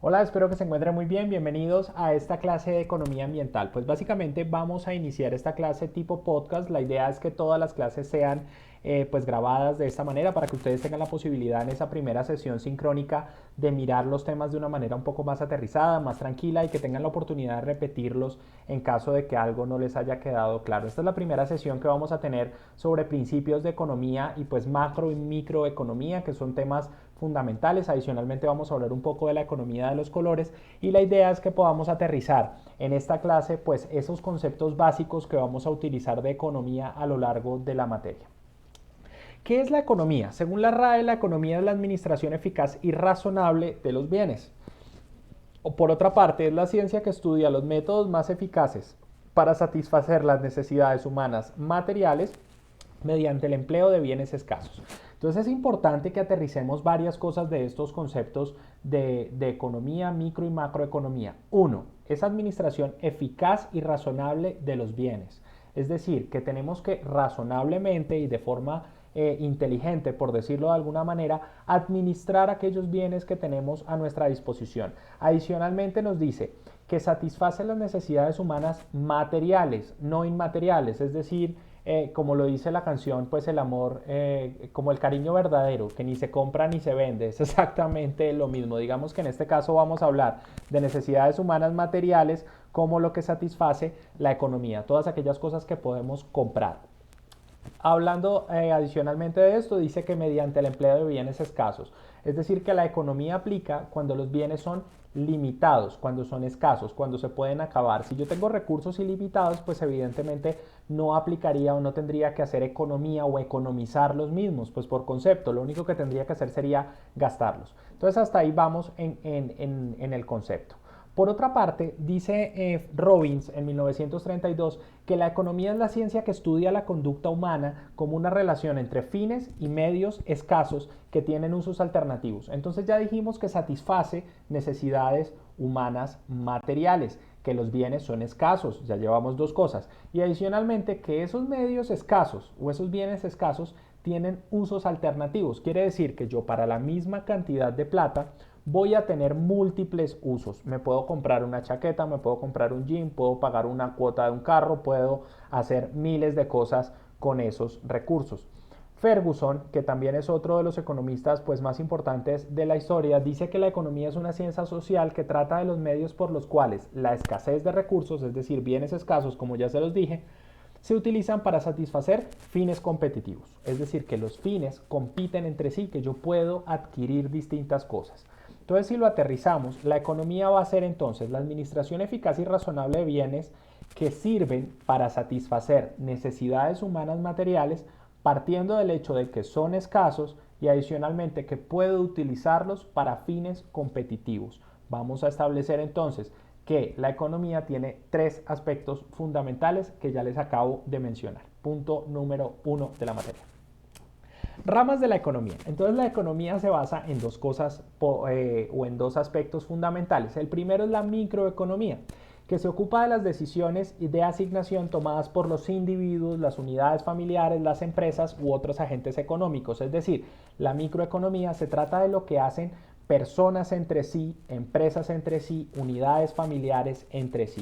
Hola, espero que se encuentren muy bien. Bienvenidos a esta clase de economía ambiental. Pues básicamente vamos a iniciar esta clase tipo podcast. La idea es que todas las clases sean pues grabadas de esta manera para que ustedes tengan la posibilidad en esa primera sesión sincrónica de mirar los temas de una manera un poco más aterrizada, más tranquila y que tengan la oportunidad de repetirlos en caso de que algo no les haya quedado claro. Esta es la primera sesión que vamos a tener sobre principios de economía y pues macro y microeconomía, que son temas fundamentales. Adicionalmente vamos a hablar un poco de la economía de los colores y la idea es que podamos aterrizar en esta clase pues esos conceptos básicos que vamos a utilizar de economía a lo largo de la materia. ¿Qué es la economía? Según la RAE, la economía es la administración eficaz y razonable de los bienes. O por otra parte, es la ciencia que estudia los métodos más eficaces para satisfacer las necesidades humanas materiales mediante el empleo de bienes escasos. Entonces es importante que aterricemos varias cosas de estos conceptos de economía, micro y macroeconomía. Uno, es administración eficaz y razonable de los bienes. Es decir, que tenemos que razonablemente y de forma inteligente, por decirlo de alguna manera, administrar aquellos bienes que tenemos a nuestra disposición. Adicionalmente nos dice que satisface las necesidades humanas materiales, no inmateriales, es decir, como lo dice la canción, pues el amor, como el cariño verdadero, que ni se compra ni se vende, es exactamente lo mismo. Digamos que en este caso vamos a hablar de necesidades humanas materiales como lo que satisface la economía, todas aquellas cosas que podemos comprar. Hablando adicionalmente de esto, dice que mediante el empleo de bienes escasos, es decir, que la economía aplica cuando los bienes son limitados, cuando son escasos, cuando se pueden acabar. Si yo tengo recursos ilimitados, pues evidentemente no aplicaría o no tendría que hacer economía o economizar los mismos, pues por concepto, lo único que tendría que hacer sería gastarlos. Entonces hasta ahí vamos en el concepto. Por otra parte, dice Robbins en 1932 que la economía es la ciencia que estudia la conducta humana como una relación entre fines y medios escasos que tienen usos alternativos. Entonces ya dijimos que satisface necesidades humanas materiales, que los bienes son escasos, ya llevamos dos cosas, y adicionalmente que esos medios escasos o esos bienes escasos tienen usos alternativos. Quiere decir que yo para la misma cantidad de plata voy a tener múltiples usos. Me puedo comprar una chaqueta, me puedo comprar un jean, puedo pagar una cuota de un carro, puedo hacer miles de cosas con esos recursos. Ferguson, que también es otro de los economistas pues, más importantes de la historia, dice que la economía es una ciencia social que trata de los medios por los cuales la escasez de recursos, es decir, bienes escasos, como ya se los dije, se utilizan para satisfacer fines competitivos. Es decir, que los fines compiten entre sí, que yo puedo adquirir distintas cosas. Entonces, si lo aterrizamos, la economía va a ser entonces la administración eficaz y razonable de bienes que sirven para satisfacer necesidades humanas materiales partiendo del hecho de que son escasos y adicionalmente que puedo utilizarlos para fines competitivos. Vamos a establecer entonces que la economía tiene tres aspectos fundamentales que ya les acabo de mencionar. Punto número uno de la materia. Ramas de la economía. Entonces la economía se basa en dos cosas o en dos aspectos fundamentales. El primero es la microeconomía, que se ocupa de las decisiones de asignación tomadas por los individuos, las unidades familiares, las empresas u otros agentes económicos. Es decir, la microeconomía se trata de lo que hacen personas entre sí, empresas entre sí, unidades familiares entre sí.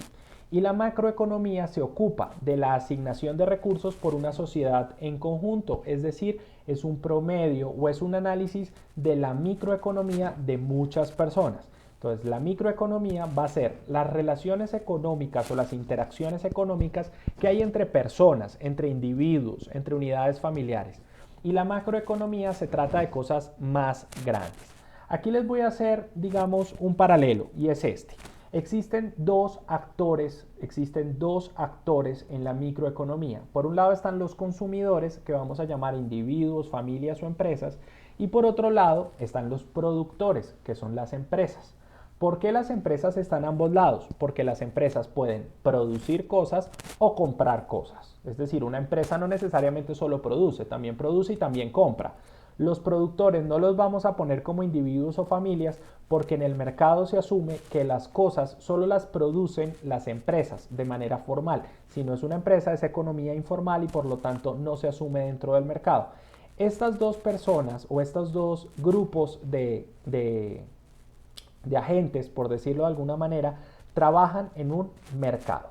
Y la macroeconomía se ocupa de la asignación de recursos por una sociedad en conjunto, es decir, es un promedio o es un análisis de la microeconomía de muchas personas. Entonces, la microeconomía va a ser las relaciones económicas o las interacciones económicas que hay entre personas, entre individuos, entre unidades familiares. Y la macroeconomía se trata de cosas más grandes. Aquí les voy a hacer, digamos, un paralelo y es este. Existen dos actores en la microeconomía. Por un lado están los consumidores, que vamos a llamar individuos, familias o empresas, y por otro lado están los productores, que son las empresas. ¿Por qué las empresas están a ambos lados? Porque las empresas pueden producir cosas o comprar cosas. Es decir, una empresa no necesariamente solo produce y también compra. Los productores no los vamos a poner como individuos o familias porque en el mercado se asume que las cosas solo las producen las empresas de manera formal. Si no es una empresa, es economía informal y por lo tanto no se asume dentro del mercado. Estas dos personas o estos dos grupos de agentes, por decirlo de alguna manera, trabajan en un mercado.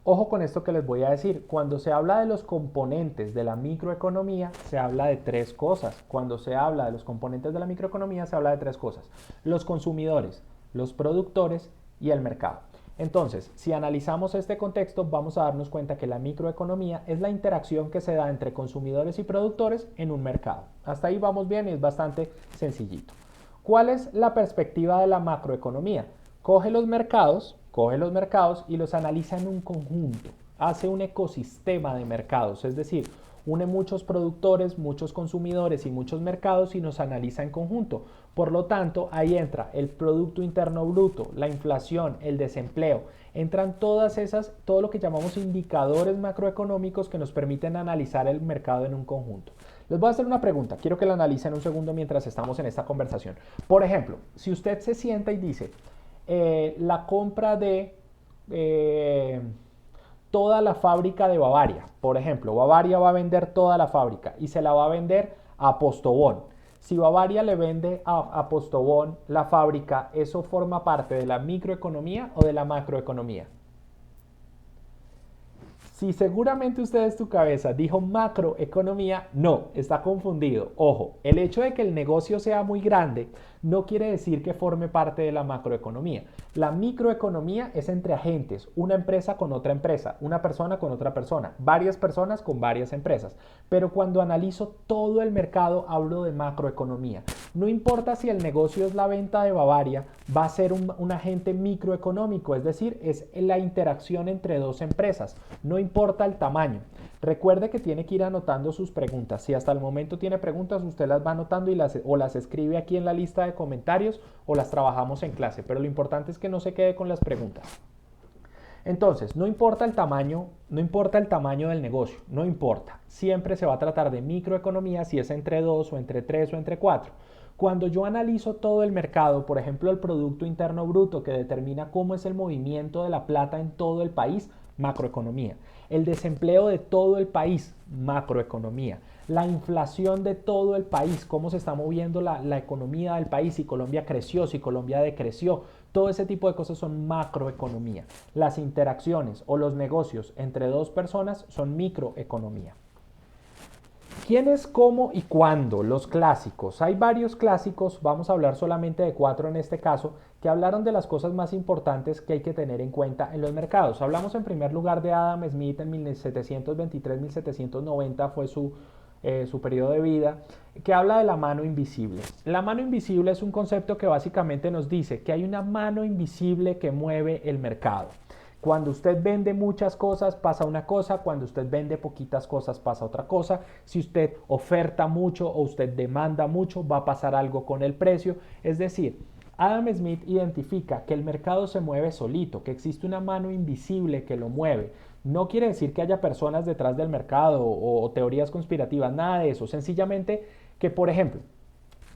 Ojo con esto que les voy a decir. Cuando se habla de los componentes de la microeconomía, se habla de tres cosas. Cuando se habla de los componentes de la microeconomía, se habla de tres cosas. Los consumidores, los productores y el mercado. Entonces, si analizamos este contexto, vamos a darnos cuenta que la microeconomía es la interacción que se da entre consumidores y productores en un mercado. Hasta ahí vamos bien y es bastante sencillito. ¿Cuál es la perspectiva de la macroeconomía? Coge los mercados y los analiza en un conjunto. Hace un ecosistema de mercados, es decir, une muchos productores, muchos consumidores y muchos mercados y nos analiza en conjunto. Por lo tanto, ahí entra el Producto Interno Bruto, la inflación, el desempleo. Entran todo lo que llamamos indicadores macroeconómicos que nos permiten analizar el mercado en un conjunto. Les voy a hacer una pregunta, quiero que la analicen un segundo mientras estamos en esta conversación. Por ejemplo, si usted se sienta y dice, la compra de toda la fábrica de Bavaria, por ejemplo, Bavaria va a vender toda la fábrica y se la va a vender a Postobón. Si Bavaria le vende a Postobón la fábrica, ¿eso forma parte de la microeconomía o de la macroeconomía? Si seguramente usted en tu cabeza dijo macroeconomía, no, está confundido. Ojo, el hecho de que el negocio sea muy grande no quiere decir que forme parte de la macroeconomía. La microeconomía es entre agentes, una empresa con otra empresa, una persona con otra persona, varias personas con varias empresas. Pero cuando analizo todo el mercado, hablo de macroeconomía. No importa si el negocio es la venta de Bavaria, va a ser un agente microeconómico, es decir, es la interacción entre dos empresas. No importa el tamaño. Recuerde que tiene que ir anotando sus preguntas. Si hasta el momento tiene preguntas, usted las va anotando y o las escribe aquí en la lista de comentarios o las trabajamos en clase. Pero lo importante es que no se quede con las preguntas. Entonces, no importa el tamaño del negocio, no importa. Siempre se va a tratar de microeconomía si es entre 2 o entre 3 o entre 4. Cuando yo analizo todo el mercado, por ejemplo, el Producto Interno Bruto que determina cómo es el movimiento de la plata en todo el país, macroeconomía. El desempleo de todo el país, macroeconomía. La inflación de todo el país, cómo se está moviendo la economía del país, si Colombia creció, si Colombia decreció. Todo ese tipo de cosas son macroeconomía. Las interacciones o los negocios entre dos personas son microeconomía. ¿Quiénes, cómo y cuándo? Los clásicos. Hay varios clásicos, vamos a hablar solamente de 4 en este caso, que hablaron de las cosas más importantes que hay que tener en cuenta en los mercados. Hablamos en primer lugar de Adam Smith en 1723-1790 fue su periodo de vida, que habla de la mano invisible. La mano invisible es un concepto que básicamente nos dice que hay una mano invisible que mueve el mercado. Cuando usted vende muchas cosas pasa una cosa, cuando usted vende poquitas cosas pasa otra cosa. Si usted oferta mucho o usted demanda mucho, va a pasar algo con el precio. Es decir, Adam Smith identifica que el mercado se mueve solito, que existe una mano invisible que lo mueve. No quiere decir que haya personas detrás del mercado o teorías conspirativas, nada de eso. Sencillamente que, por ejemplo,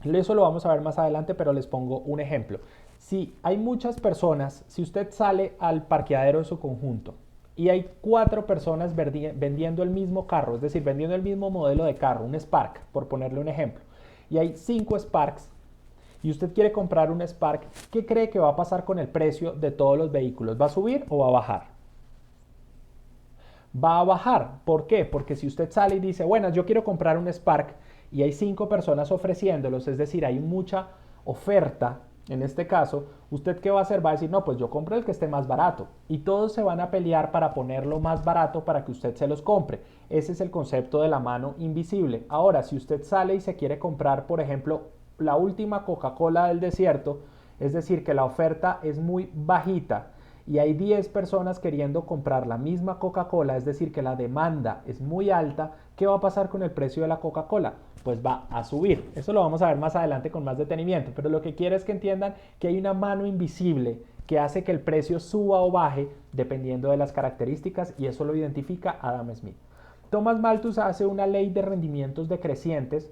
eso lo vamos a ver más adelante, pero les pongo un ejemplo. Si hay muchas personas, si usted sale al parqueadero de su conjunto y hay 4 personas vendiendo el mismo carro, es decir, vendiendo el mismo modelo de carro, un Spark, por ponerle un ejemplo, y hay 5 Sparks, y usted quiere comprar un Spark, ¿qué cree que va a pasar con el precio de todos los vehículos? ¿Va a subir o va a bajar? Va a bajar. ¿Por qué? Porque si usted sale y dice, bueno, yo quiero comprar un Spark y hay 5 personas ofreciéndolos, es decir, hay mucha oferta, en este caso, ¿usted qué va a hacer? Va a decir, no, pues yo compro el que esté más barato. Y todos se van a pelear para ponerlo más barato para que usted se los compre. Ese es el concepto de la mano invisible. Ahora, si usted sale y se quiere comprar, por ejemplo, la última Coca-Cola del desierto, es decir, que la oferta es muy bajita y hay 10 personas queriendo comprar la misma Coca-Cola, es decir, que la demanda es muy alta, ¿qué va a pasar con el precio de la Coca-Cola? Pues va a subir. Eso lo vamos a ver más adelante con más detenimiento, pero lo que quiero es que entiendan que hay una mano invisible que hace que el precio suba o baje dependiendo de las características y eso lo identifica Adam Smith. Thomas Malthus hace una ley de rendimientos decrecientes.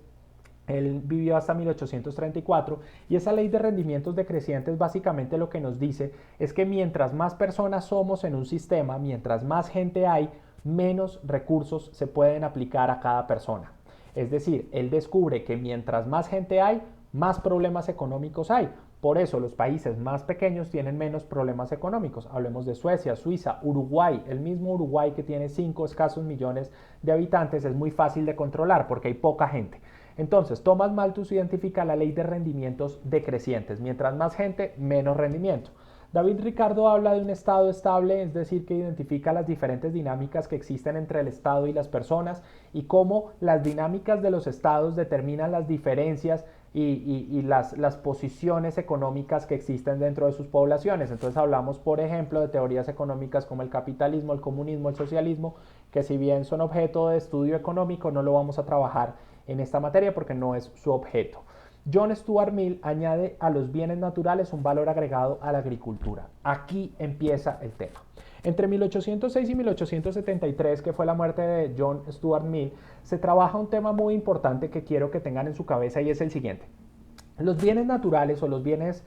Él vivió hasta 1834 y esa ley de rendimientos decrecientes básicamente lo que nos dice es que mientras más personas somos en un sistema, mientras más gente hay, menos recursos se pueden aplicar a cada persona. Es decir, él descubre que mientras más gente hay, más problemas económicos hay. Por eso los países más pequeños tienen menos problemas económicos. Hablemos de Suecia, Suiza, Uruguay. El mismo Uruguay, que tiene 5 escasos millones de habitantes, es muy fácil de controlar porque hay poca gente. Entonces, Thomas Malthus identifica la ley de rendimientos decrecientes. Mientras más gente, menos rendimiento. David Ricardo habla de un estado estable, es decir, que identifica las diferentes dinámicas que existen entre el estado y las personas y cómo las dinámicas de los estados determinan las diferencias y las posiciones económicas que existen dentro de sus poblaciones. Entonces hablamos, por ejemplo, de teorías económicas como el capitalismo, el comunismo, el socialismo, que si bien son objeto de estudio económico, no lo vamos a trabajar en esta materia porque no es su objeto. John Stuart Mill añade a los bienes naturales un valor agregado a la agricultura. Aquí empieza el tema. Entre 1806 y 1873, que fue la muerte de John Stuart Mill, se trabaja un tema muy importante que quiero que tengan en su cabeza y es el siguiente. Los bienes naturales o los bienes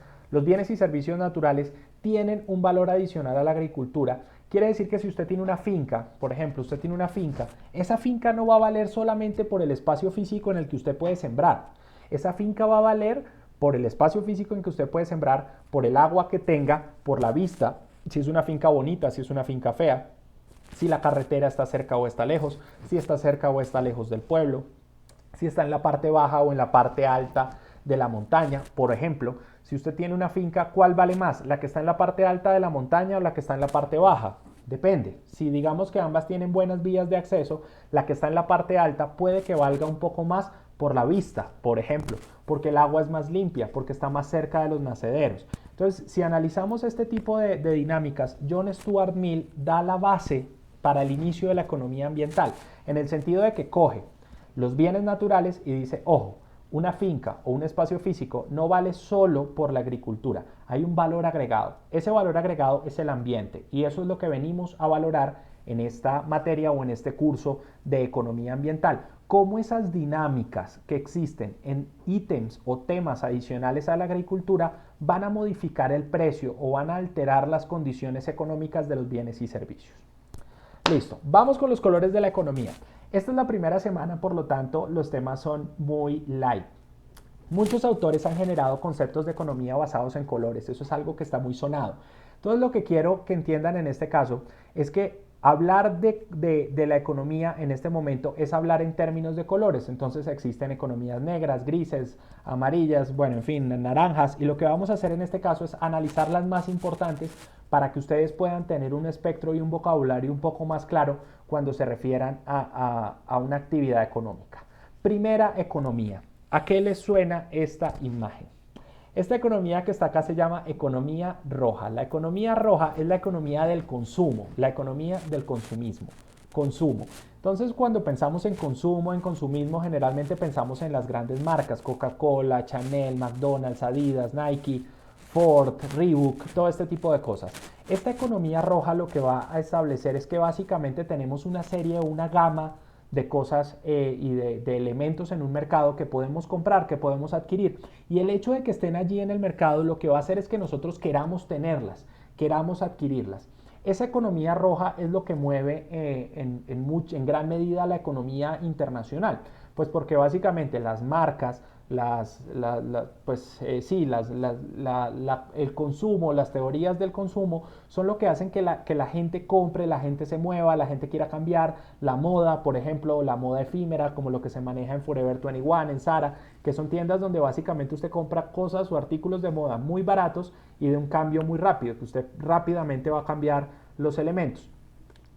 y servicios naturales tienen un valor adicional a la agricultura. Quiere decir que si usted tiene una finca, por ejemplo, usted tiene una finca, esa finca no va a valer solamente por el espacio físico en el que usted puede sembrar. Esa finca va a valer por el espacio físico en que usted puede sembrar, por el agua que tenga, por la vista, si es una finca bonita, si es una finca fea, si la carretera está cerca o está lejos, si está cerca o está lejos del pueblo, si está en la parte baja o en la parte alta de la montaña. Por ejemplo, si usted tiene una finca, ¿cuál vale más? ¿La que está en la parte alta de la montaña o la que está en la parte baja? Depende. Si digamos que ambas tienen buenas vías de acceso, la que está en la parte alta puede que valga un poco más por la vista, por ejemplo, porque el agua es más limpia, porque está más cerca de los nacederos. Entonces, si analizamos este tipo de dinámicas, John Stuart Mill da la base para el inicio de la economía ambiental, en el sentido de que coge los bienes naturales y dice, ojo, una finca o un espacio físico no vale solo por la agricultura, hay un valor agregado. Ese valor agregado es el ambiente y eso es lo que venimos a valorar en esta materia o en este curso de economía ambiental. Cómo esas dinámicas que existen en ítems o temas adicionales a la agricultura van a modificar el precio o van a alterar las condiciones económicas de los bienes y servicios. Listo, vamos con los colores de la economía. Esta es la primera semana, por lo tanto, los temas son muy light. Muchos autores han generado conceptos de economía basados en colores, eso es algo que está muy sonado. Entonces, lo que quiero que entiendan en este caso es que hablar de la economía en este momento es hablar en términos de colores. Entonces existen economías negras, grises, amarillas, bueno, en fin, naranjas. Y lo que vamos a hacer en este caso es analizar las más importantes para que ustedes puedan tener un espectro y un vocabulario un poco más claro cuando se refieran a una actividad económica. Primera, economía. ¿A qué les suena esta imagen? Esta economía que está acá se llama economía roja. La economía roja es la economía del consumo, la economía del consumismo, consumo. Entonces, cuando pensamos en consumo, en consumismo, generalmente pensamos en las grandes marcas, Coca-Cola, Chanel, McDonald's, Adidas, Nike, Ford, Reebok, todo este tipo de cosas. Esta economía roja lo que va a establecer es que básicamente tenemos una serie, una gama de cosas y de elementos en un mercado que podemos comprar, que podemos adquirir. Y el hecho de que estén allí en el mercado lo que va a hacer es que nosotros queramos tenerlas, queramos adquirirlas. Esa economía roja es lo que mueve en gran medida la economía internacional, pues porque básicamente las marcas, el consumo, las teorías del consumo son lo que hacen que la gente compre, la gente se mueva, la gente quiera cambiar, la moda, por ejemplo, la moda efímera, como lo que se maneja en Forever 21, en Zara, que son tiendas donde básicamente usted compra cosas o artículos de moda muy baratos y de un cambio muy rápido, que usted rápidamente va a cambiar los elementos.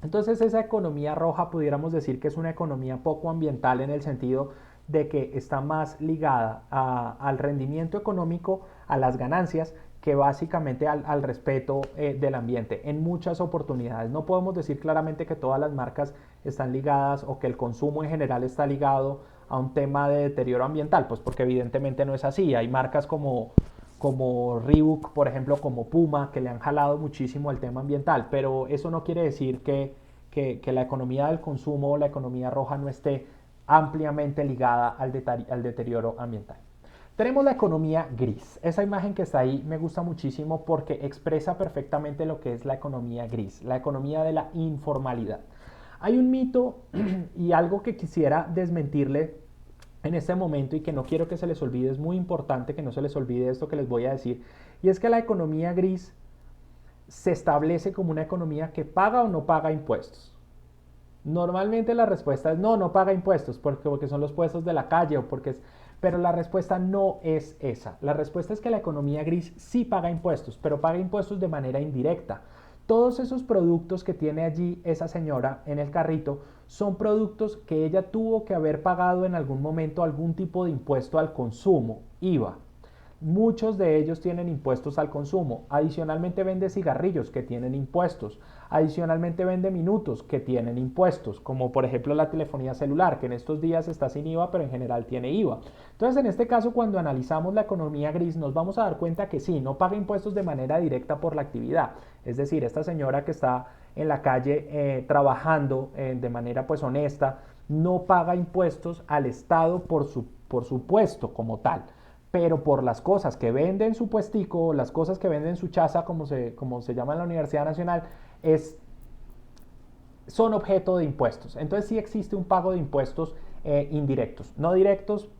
Entonces esa economía roja pudiéramos decir que es una economía poco ambiental en el sentido de que está más ligada al rendimiento económico, a las ganancias, que básicamente al respeto del ambiente en muchas oportunidades. No podemos decir claramente que todas las marcas están ligadas o que el consumo en general está ligado a un tema de deterioro ambiental, pues porque evidentemente no es así. Hay marcas como Reebok, por ejemplo, como Puma, que le han jalado muchísimo al tema ambiental, pero eso no quiere decir que la economía del consumo o la economía roja no esté ampliamente ligada al deterioro ambiental. Tenemos la economía gris. Esa imagen que está ahí me gusta muchísimo porque expresa perfectamente lo que es la economía gris, la economía de la informalidad. Hay un mito y algo que quisiera desmentirle en este momento y que no quiero que se les olvide, es muy importante que no se les olvide esto que les voy a decir, y es que la economía gris se establece como una economía que paga o no paga impuestos. Normalmente la respuesta es no, no paga impuestos porque son los puestos de la calle o porque es... Pero la respuesta no es esa. La respuesta es que la economía gris sí paga impuestos, pero paga impuestos de manera indirecta. Todos esos productos que tiene allí esa señora en el carrito son productos que ella tuvo que haber pagado en algún momento algún tipo de impuesto al consumo, IVA. Muchos de ellos tienen impuestos al consumo. Adicionalmente vende cigarrillos que tienen impuestos. Adicionalmente vende minutos que tienen impuestos, como por ejemplo la telefonía celular, que en estos días está sin IVA, pero en general tiene IVA. Entonces, en este caso, cuando analizamos la economía gris, nos vamos a dar cuenta que sí, no paga impuestos de manera directa por la actividad. Es decir, esta señora que está en la calle trabajando de manera pues honesta, no paga impuestos al Estado por su puesto como tal, pero por las cosas que vende en su puestico, las cosas que vende en su chaza, como se llama en la Universidad Nacional, son objeto de impuestos. Entonces sí existe un pago de impuestos indirectos, no directos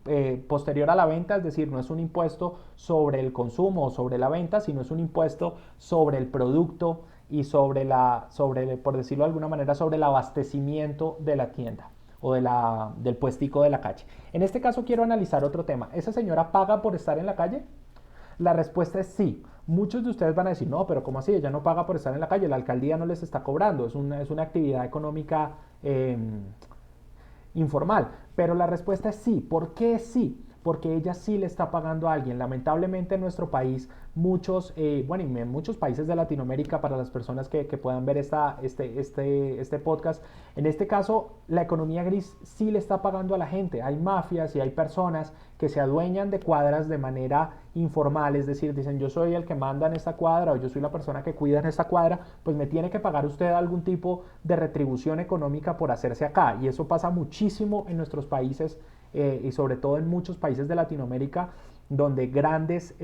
posterior a la venta, es decir, no es un impuesto sobre el consumo o sobre la venta, sino es un impuesto sobre el producto y por decirlo de alguna manera, sobre el abastecimiento de la tienda o del puestico de la calle. En este caso quiero analizar otro tema. ¿Esa señora paga por estar en la calle? La respuesta es sí. Muchos de ustedes van a decir, no, pero ¿cómo así? Ella no paga por estar en la calle, la alcaldía no les está cobrando, es una actividad económica informal. Pero la respuesta es sí. ¿Por qué sí? Porque ella sí le está pagando a alguien. Lamentablemente en nuestro país, bueno, y en muchos países de Latinoamérica, para las personas que puedan ver este podcast, en este caso, la economía gris sí le está pagando a la gente. Hay mafias y hay personas que se adueñan de cuadras de manera informal, es decir, dicen yo soy el que manda en esta cuadra o yo soy la persona que cuida en esta cuadra, pues me tiene que pagar usted algún tipo de retribución económica por hacerse acá. Y eso pasa muchísimo en nuestros países y sobre todo en muchos países de Latinoamérica, donde grandes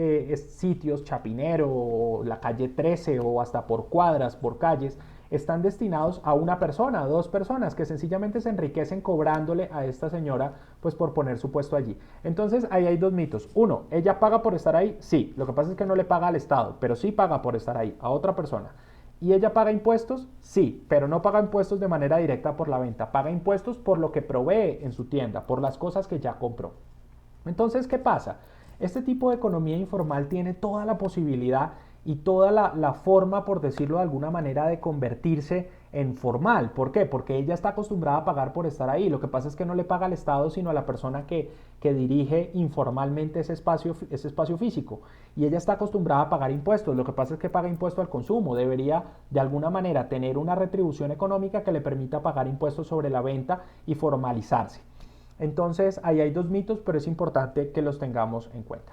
sitios, Chapinero, o la calle 13 o hasta por cuadras, por calles, están destinados a una persona, a dos personas que sencillamente se enriquecen cobrándole a esta señora pues por poner su puesto allí. Entonces ahí hay dos mitos. Uno, ¿ella paga por estar ahí? Sí, lo que pasa es que no le paga al Estado, pero sí paga por estar ahí, a otra persona. ¿Y ella paga impuestos? Sí, pero no paga impuestos de manera directa por la venta, paga impuestos por lo que provee en su tienda, por las cosas que ya compró. Entonces, ¿qué pasa? Este tipo de economía informal tiene toda la posibilidad y toda la forma, por decirlo de alguna manera, de convertirse en formal. ¿Por qué? Porque ella está acostumbrada a pagar por estar ahí. Lo que pasa es que no le paga al Estado, sino a la persona que dirige informalmente ese espacio físico. Y ella está acostumbrada a pagar impuestos. Lo que pasa es que paga impuesto al consumo. Debería, de alguna manera, tener una retribución económica que le permita pagar impuestos sobre la venta y formalizarse. Entonces, ahí hay dos mitos, pero es importante que los tengamos en cuenta.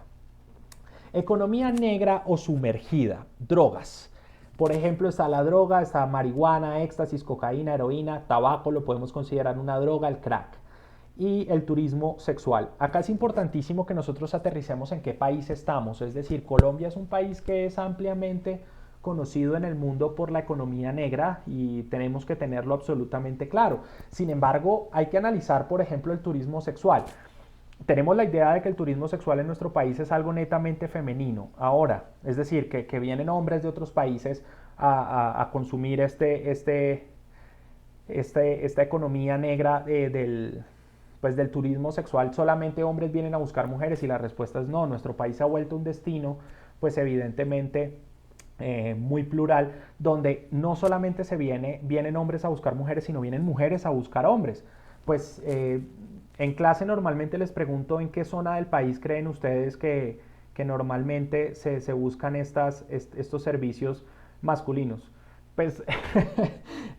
Economía negra o sumergida, drogas. Por ejemplo, está la droga, está marihuana, éxtasis, cocaína, heroína, tabaco, lo podemos considerar una droga, el crack. Y el turismo sexual. Acá es importantísimo que nosotros aterricemos en qué país estamos. Es decir, Colombia es un país que es ampliamente conocido en el mundo por la economía negra y tenemos que tenerlo absolutamente claro. Sin embargo, hay que analizar, por ejemplo, el turismo sexual. Tenemos la idea de que el turismo sexual en nuestro país es algo netamente femenino. Ahora, es decir, que vienen hombres de otros países a consumir esta economía negra pues del turismo sexual. Solamente hombres vienen a buscar mujeres y la respuesta es no. Nuestro país se ha vuelto un destino, pues evidentemente muy plural, donde no solamente vienen hombres a buscar mujeres, sino vienen mujeres a buscar hombres. Pues en clase normalmente les pregunto en qué zona del país creen ustedes que normalmente se buscan estos servicios masculinos. Pues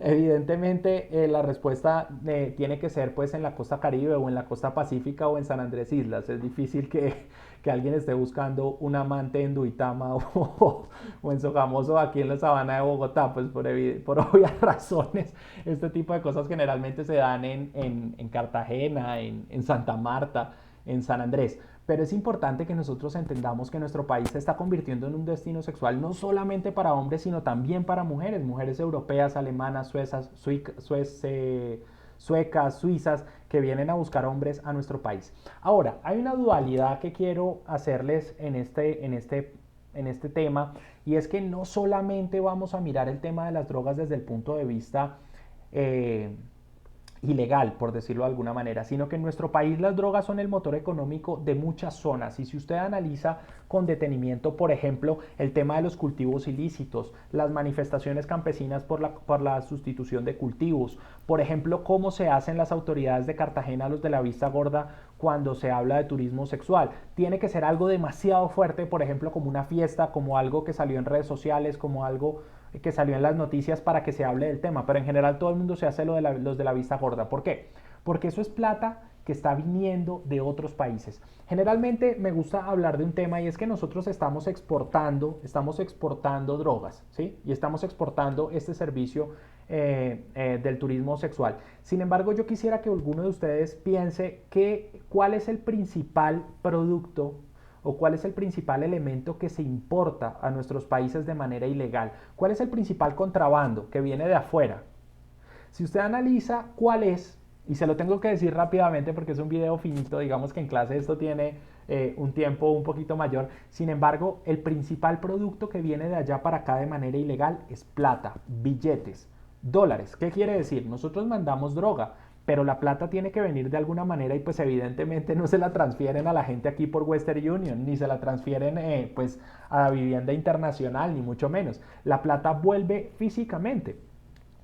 evidentemente la respuesta tiene que ser pues en la costa Caribe o en la costa Pacífica o en San Andrés Islas. Es difícil que alguien esté buscando un amante en Duitama o en Sogamoso aquí en la sabana de Bogotá, pues por obvias razones. Este tipo de cosas generalmente se dan en Cartagena, en Santa Marta, en San Andrés. Pero es importante que nosotros entendamos que nuestro país se está convirtiendo en un destino sexual no solamente para hombres, sino también para mujeres, mujeres europeas, alemanas, suecas, suizas, que vienen a buscar hombres a nuestro país. Ahora, hay una dualidad que quiero hacerles en este tema, y es que no solamente vamos a mirar el tema de las drogas desde el punto de vista eh, ilegal, por decirlo de alguna manera, sino que en nuestro país las drogas son el motor económico de muchas zonas. Y si usted analiza con detenimiento, por ejemplo, el tema de los cultivos ilícitos, las manifestaciones campesinas por la sustitución de cultivos, por ejemplo, cómo se hacen las autoridades de Cartagena, los de la vista gorda, cuando se habla de turismo sexual, tiene que ser algo demasiado fuerte, por ejemplo, como una fiesta, como algo que salió en redes sociales, como algo que salió en las noticias para que se hable del tema, pero en general todo el mundo se hace los de la vista gorda. ¿Por qué? Porque eso es plata que está viniendo de otros países. Generalmente me gusta hablar de un tema, y es que nosotros estamos exportando drogas, ¿sí? Y estamos exportando este servicio del turismo sexual. Sin embargo, yo quisiera que alguno de ustedes piense cuál es el principal producto o cuál es el principal elemento que se importa a nuestros países de manera ilegal. ¿Cuál es el principal contrabando que viene de afuera? Si usted analiza cuál es, y se lo tengo que decir rápidamente porque es un video finito, digamos que en clase esto tiene un tiempo un poquito mayor, sin embargo, el principal producto que viene de allá para acá de manera ilegal es plata, billetes, dólares. ¿Qué quiere decir? Nosotros mandamos droga, pero la plata tiene que venir de alguna manera, y pues evidentemente no se la transfieren a la gente aquí por Western Union, ni se la transfieren pues a la vivienda internacional, ni mucho menos. La plata vuelve físicamente.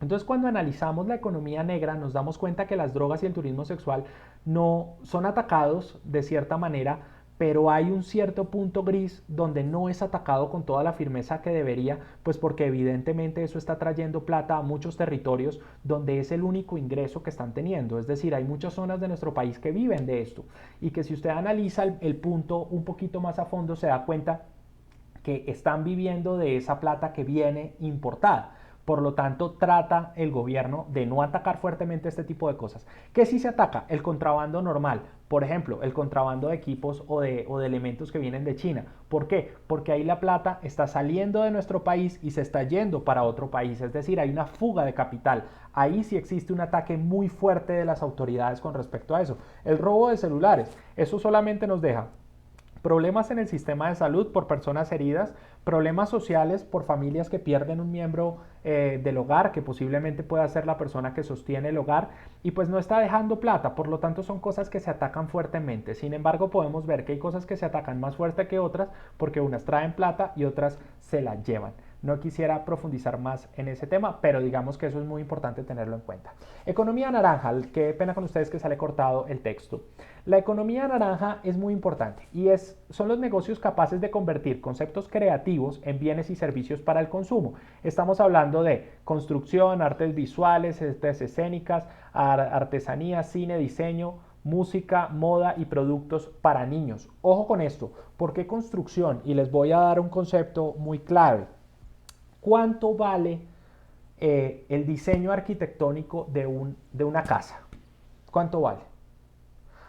Entonces, cuando analizamos la economía negra, nos damos cuenta que las drogas y el turismo sexual no son atacados de cierta manera, pero hay un cierto punto gris donde no es atacado con toda la firmeza que debería, pues porque evidentemente eso está trayendo plata a muchos territorios donde es el único ingreso que están teniendo. Es decir, hay muchas zonas de nuestro país que viven de esto, y que si usted analiza el punto un poquito más a fondo, se da cuenta que están viviendo de esa plata que viene importada. Por lo tanto, trata el gobierno de no atacar fuertemente este tipo de cosas. ¿Qué sí se ataca? El contrabando normal. Por ejemplo, el contrabando de equipos o de elementos que vienen de China. ¿Por qué? Porque ahí la plata está saliendo de nuestro país y se está yendo para otro país. Es decir, hay una fuga de capital. Ahí sí existe un ataque muy fuerte de las autoridades con respecto a eso. El robo de celulares. Eso solamente nos deja problemas en el sistema de salud por personas heridas, problemas sociales por familias que pierden un miembro del hogar, que posiblemente pueda ser la persona que sostiene el hogar, y pues no está dejando plata. Por lo tanto, son cosas que se atacan fuertemente. Sin embargo, podemos ver que hay cosas que se atacan más fuerte que otras, porque unas traen plata y otras se la llevan. No quisiera profundizar más en ese tema, pero digamos que eso es muy importante tenerlo en cuenta. Economía naranja, qué pena con ustedes que sale cortado el texto. La economía naranja es muy importante, y son los negocios capaces de convertir conceptos creativos en bienes y servicios para el consumo. Estamos hablando de construcción, artes visuales, artes escénicas, artesanía, cine, diseño, música, moda y productos para niños. Ojo con esto, ¿por qué construcción? Y les voy a dar un concepto muy clave. ¿Cuánto vale el diseño arquitectónico de una casa? ¿Cuánto vale?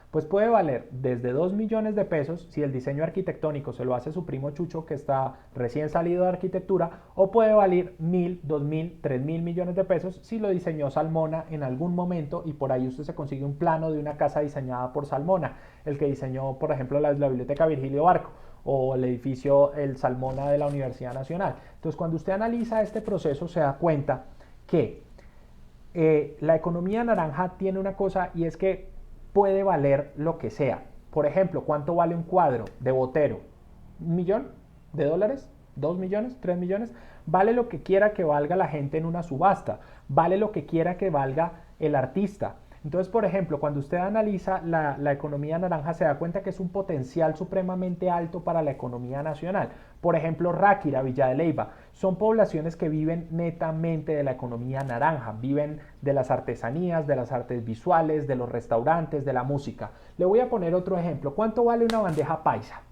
Pues puede valer desde 2 millones de pesos si el diseño arquitectónico se lo hace su primo Chucho, que está recién salido de arquitectura, o puede valer 1.000, 2.000, 3.000 millones de pesos si lo diseñó Salmona en algún momento, y por ahí usted se consigue un plano de una casa diseñada por Salmona, el que diseñó, por ejemplo, la Biblioteca Virgilio Barco, o el edificio El Salmona de la Universidad Nacional. Entonces, cuando usted analiza este proceso, se da cuenta que la economía naranja tiene una cosa, y es que puede valer lo que sea. Por ejemplo, ¿cuánto vale un cuadro de Botero? ¿1 millón de dólares? ¿2 millones? ¿3 millones? Vale lo que quiera que valga la gente en una subasta. Vale lo que quiera que valga el artista. Entonces, por ejemplo, cuando usted analiza la economía naranja, se da cuenta que es un potencial supremamente alto para la economía nacional. Por ejemplo, Ráquira, Villa de Leyva, son poblaciones que viven netamente de la economía naranja, viven de las artesanías, de las artes visuales, de los restaurantes, de la música. Le voy a poner otro ejemplo. ¿Cuánto vale una bandeja paisa,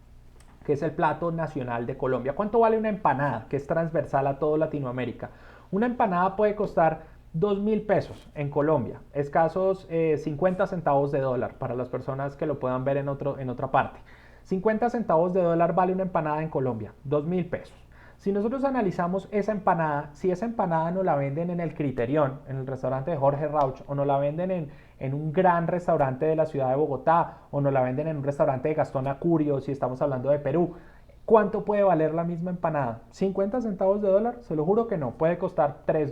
que es el plato nacional de Colombia? ¿Cuánto vale una empanada, que es transversal a toda Latinoamérica? Una empanada puede costar 2.000 pesos en Colombia, escasos 50 centavos de dólar para las personas que lo puedan ver en otra parte. 50 centavos de dólar vale una empanada en Colombia, 2.000 pesos. Si nosotros analizamos esa empanada, si esa empanada nos la venden en el Criterion, en el restaurante de Jorge Rauch, o nos la venden en un gran restaurante de la ciudad de Bogotá, o nos la venden en un restaurante de Gastón Acurio, si estamos hablando de Perú, ¿cuánto puede valer la misma empanada? ¿50 centavos de dólar? Se lo juro que no, puede costar $3,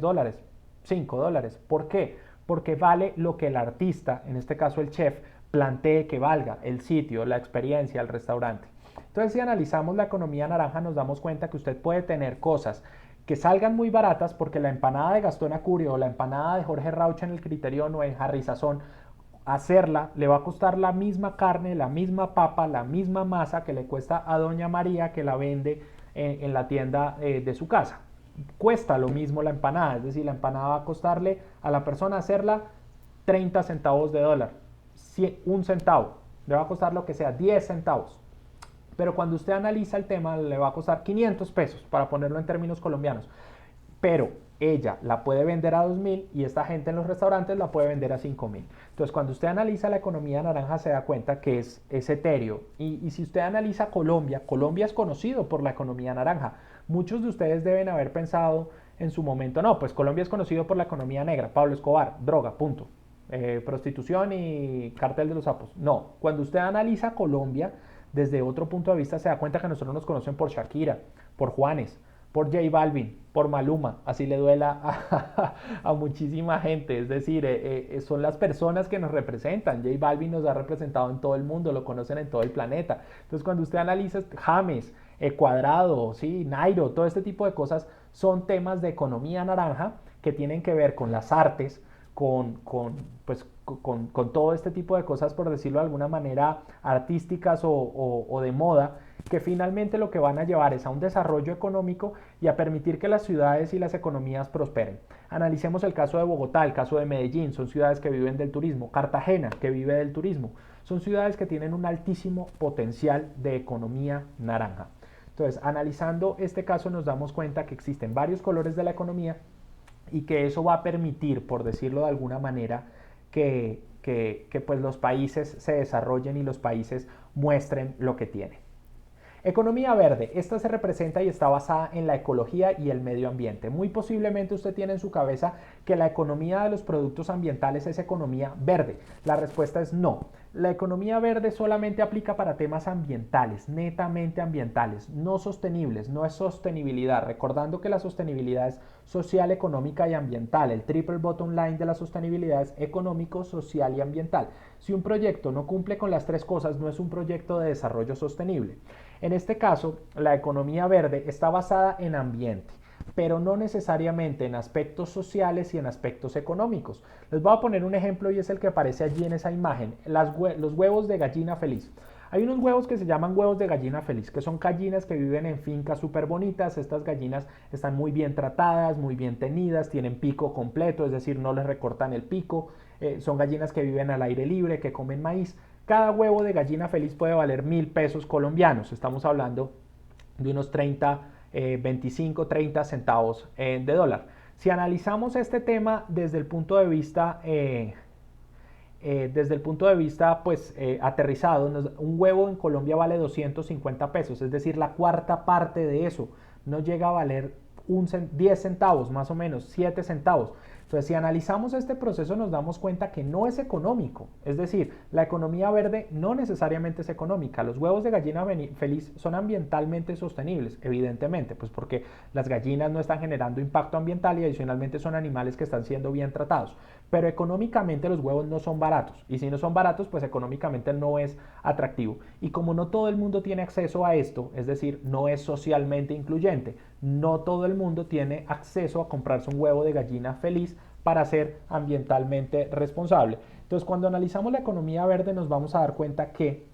$5. ¿Por qué? Porque vale lo que el artista, en este caso el chef, plantee que valga, el sitio, la experiencia, el restaurante. Entonces, si analizamos la economía naranja, nos damos cuenta que usted puede tener cosas que salgan muy baratas porque la empanada de Gastón Acurio o la empanada de Jorge Rauch en el Criterion o en Harry Sazón, hacerla le va a costar la misma carne, la misma papa, la misma masa que le cuesta a Doña María que la vende en la tienda de su casa. Cuesta lo mismo la empanada, es decir, la empanada va a costarle a la persona hacerla 30 centavos de dólar, un centavo, le va a costar lo que sea, 10 centavos. Pero cuando usted analiza el tema, le va a costar 500 pesos, para ponerlo en términos colombianos. Pero ella la puede vender a 2.000 y esta gente en los restaurantes la puede vender a 5.000. Entonces, cuando usted analiza la economía naranja, se da cuenta que es etéreo. Y si usted analiza Colombia, Colombia es conocido por la economía naranja. Muchos de ustedes deben haber pensado en su momento, no, pues Colombia es conocido por la economía negra, Pablo Escobar, droga, punto. Prostitución y cartel de los sapos. No, cuando usted analiza Colombia, desde otro punto de vista se da cuenta que nosotros nos conocen por Shakira, por Juanes, por J Balvin, por Maluma, así le duela a muchísima gente, es decir, son las personas que nos representan. J Balvin nos ha representado en todo el mundo, lo conocen en todo el planeta. Entonces, cuando usted analiza James, Cuadrado, ¿sí? Nairo, todo este tipo de cosas son temas de economía naranja que tienen que ver con las artes, pues, con todo este tipo de cosas, por decirlo de alguna manera, artísticas o de moda, que finalmente lo que van a llevar es a un desarrollo económico y a permitir que las ciudades y las economías prosperen. Analicemos el caso de Bogotá, el caso de Medellín, son ciudades que viven del turismo, Cartagena, que vive del turismo, son ciudades que tienen un altísimo potencial de economía naranja. Entonces, analizando este caso nos damos cuenta que existen varios colores de la economía y que eso va a permitir, por decirlo de alguna manera, que pues los países se desarrollen y los países muestren lo que tienen. Economía verde, esta se representa y está basada en la ecología y el medio ambiente. Muy posiblemente usted tiene en su cabeza que la economía de los productos ambientales es economía verde. La respuesta es no. La economía verde solamente aplica para temas ambientales, netamente ambientales, no sostenibles, no es sostenibilidad. Recordando que la sostenibilidad es social, económica y ambiental. El triple bottom line de la sostenibilidad es económico, social y ambiental. Si un proyecto no cumple con las tres cosas, no es un proyecto de desarrollo sostenible. En este caso, la economía verde está basada en ambiente, pero no necesariamente en aspectos sociales y en aspectos económicos. Les voy a poner un ejemplo y es el que aparece allí en esa imagen, los huevos de gallina feliz. Hay unos huevos que se llaman huevos de gallina feliz, que son gallinas que viven en fincas súper bonitas. Estas gallinas están muy bien tratadas, muy bien tenidas, tienen pico completo, es decir, no les recortan el pico. Son gallinas que viven al aire libre, que comen maíz. Cada huevo de gallina feliz puede valer 1.000 pesos colombianos. Estamos hablando de unos 25, 30 centavos de dólar. Si analizamos este tema desde el punto de vista pues aterrizado, un huevo en Colombia vale 250 pesos, es decir, la cuarta parte de eso no llega a valer 10 centavos, más o menos 7 centavos. Entonces, si analizamos este proceso nos damos cuenta que no es económico, es decir, la economía verde no necesariamente es económica. Los huevos de gallina feliz son ambientalmente sostenibles, evidentemente, pues porque las gallinas no están generando impacto ambiental y adicionalmente son animales que están siendo bien tratados, pero económicamente los huevos no son baratos, y si no son baratos, pues económicamente no es atractivo. Y como no todo el mundo tiene acceso a esto, es decir, no es socialmente incluyente, no todo el mundo tiene acceso a comprarse un huevo de gallina feliz para ser ambientalmente responsable. Entonces, cuando analizamos la economía verde nos vamos a dar cuenta que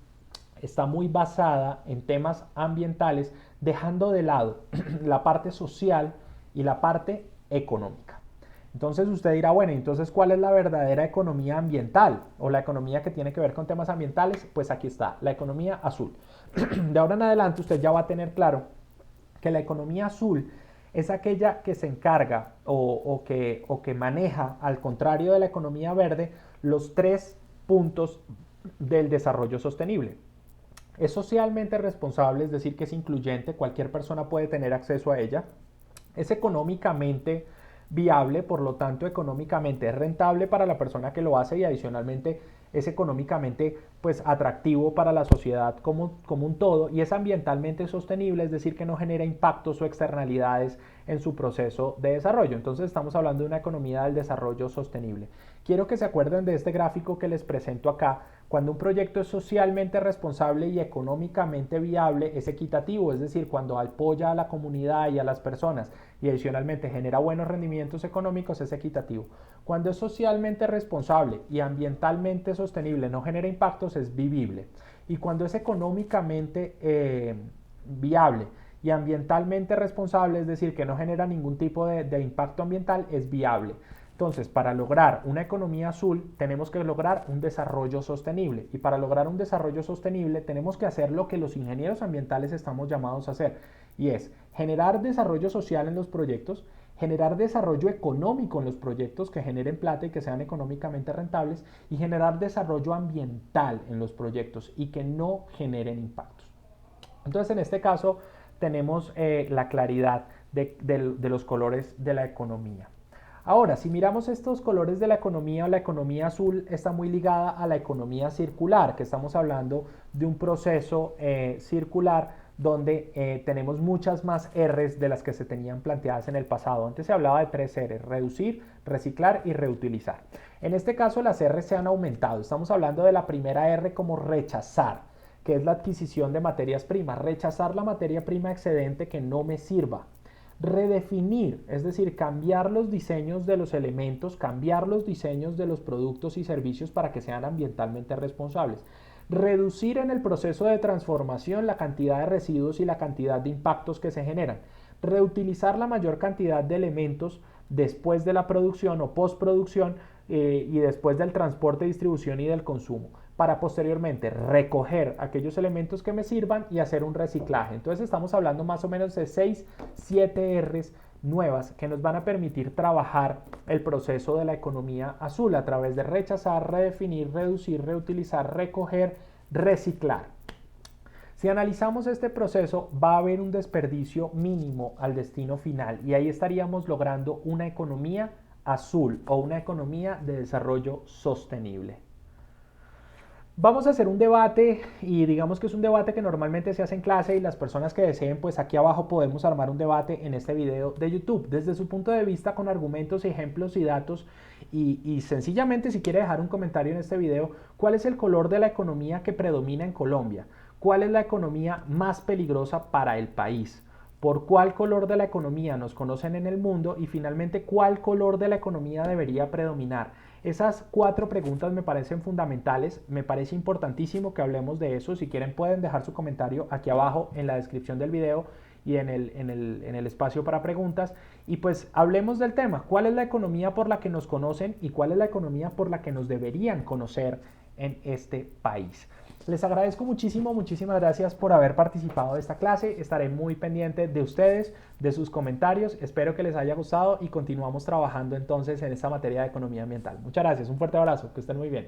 está muy basada en temas ambientales, dejando de lado la parte social y la parte económica. Entonces usted dirá, bueno, entonces ¿cuál es la verdadera economía ambiental o la economía que tiene que ver con temas ambientales? Pues aquí está, la economía azul. De ahora en adelante usted ya va a tener claro que la economía azul es aquella que se encarga o que maneja, al contrario de la economía verde, los 3 puntos del desarrollo sostenible. Es socialmente responsable, es decir, que es incluyente, cualquier persona puede tener acceso a ella. Es económicamente viable, por lo tanto económicamente es rentable para la persona que lo hace y adicionalmente es económicamente pues atractivo para la sociedad como un todo, y es ambientalmente sostenible, es decir, que no genera impactos o externalidades en su proceso de desarrollo. Entonces estamos hablando de una economía del desarrollo sostenible. Quiero que se acuerden de este gráfico que les presento acá. Cuando un proyecto es socialmente responsable y económicamente viable, es equitativo, es decir, cuando apoya a la comunidad y a las personas y adicionalmente genera buenos rendimientos económicos, es equitativo. Cuando es socialmente responsable y ambientalmente sostenible, no genera impactos, es vivible. Y cuando es económicamente viable y ambientalmente responsable, es decir, que no genera ningún tipo de impacto ambiental, es viable. Entonces, para lograr una economía azul, tenemos que lograr un desarrollo sostenible. Y para lograr un desarrollo sostenible, tenemos que hacer lo que los ingenieros ambientales estamos llamados a hacer. Y es generar desarrollo social en los proyectos, generar desarrollo económico en los proyectos que generen plata y que sean económicamente rentables, y generar desarrollo ambiental en los proyectos y que no generen impactos. Entonces, en este caso, tenemos la claridad de los colores de la economía. Ahora, si miramos estos colores de la economía azul está muy ligada a la economía circular, que estamos hablando de un proceso circular donde tenemos muchas más R's de las que se tenían planteadas en el pasado. Antes se hablaba de 3 R's: reducir, reciclar y reutilizar. En este caso las R's se han aumentado. Estamos hablando de la primera R como rechazar, que es la adquisición de materias primas. Rechazar la materia prima excedente que no me sirva. Redefinir, es decir, cambiar los diseños de los elementos, cambiar los diseños de los productos y servicios para que sean ambientalmente responsables. Reducir en el proceso de transformación la cantidad de residuos y la cantidad de impactos que se generan. Reutilizar la mayor cantidad de elementos después de la producción o postproducción y después del transporte, distribución y del consumo, para posteriormente recoger aquellos elementos que me sirvan y hacer un reciclaje. Entonces estamos hablando más o menos de 6, 7 R's nuevas que nos van a permitir trabajar el proceso de la economía azul a través de rechazar, redefinir, reducir, reutilizar, recoger, reciclar. Si analizamos este proceso, va a haber un desperdicio mínimo al destino final y ahí estaríamos logrando una economía azul o una economía de desarrollo sostenible. Vamos a hacer un debate y digamos que es un debate que normalmente se hace en clase y las personas que deseen, pues aquí abajo podemos armar un debate en este video de YouTube desde su punto de vista con argumentos, ejemplos y datos y sencillamente si quiere dejar un comentario en este video, ¿cuál es el color de la economía que predomina en Colombia? ¿Cuál es la economía más peligrosa para el país? ¿Por cuál color de la economía nos conocen en el mundo? Y finalmente, ¿cuál color de la economía debería predominar? Esas 4 preguntas me parecen fundamentales, me parece importantísimo que hablemos de eso. Si quieren pueden dejar su comentario aquí abajo en la descripción del video y en el espacio para preguntas. Y pues hablemos del tema, ¿cuál es la economía por la que nos conocen y cuál es la economía por la que nos deberían conocer en este país? Les agradezco muchísimo, muchísimas gracias por haber participado de esta clase. Estaré muy pendiente de ustedes, de sus comentarios. Espero que les haya gustado y continuamos trabajando entonces en esta materia de economía ambiental. Muchas gracias, un fuerte abrazo, que estén muy bien.